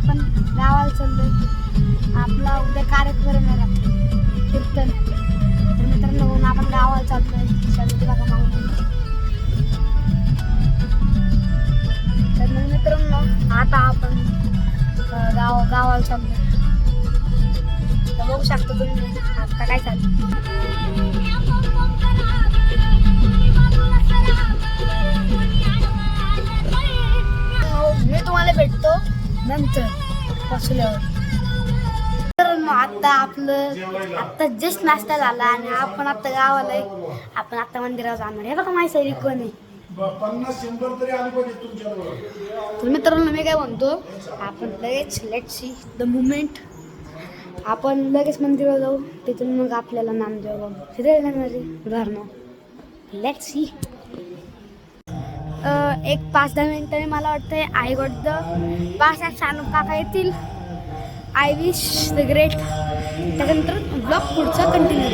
आपण गावाला चाललोय. आपला उद्या कार्यक्रम आहे रात्री कीर्तन. तर मित्रांनो आपण गावाला चाललोय. शांती बघा मागून. तर मग मित्रांनो आता आपण गावाला चाललोय. तर बघू शकता तुम्ही आता काय चाललं. मी तुम्हाला भेटतो नंतर बसल्यावर. तर आता आता जस्ट नाश्ता झाला आणि आपण आता गावाला आहे. आपण आता मंदिरावर जाणार. हे बघा माझी सैनिक कोण आहे. 50-100 तरी आली पाहिजे तुमच्याबरोबर. तर मित्रांनो मी काय म्हणतो, आपण लगेच लेट्स सी द मुमेंट. आपण लगेच मंदिरावर जाऊ. तिथून मग आपल्याला नामदेव फिरायला जाणार आहे उदाहरण. Let's see. एक 5-10 मिनिटांनी मला वाटतंय I got the pass at Shanu काका येतील. I wish the great. त्याच्यानंतर ब्लॉग पुढचा कंटिन्यू.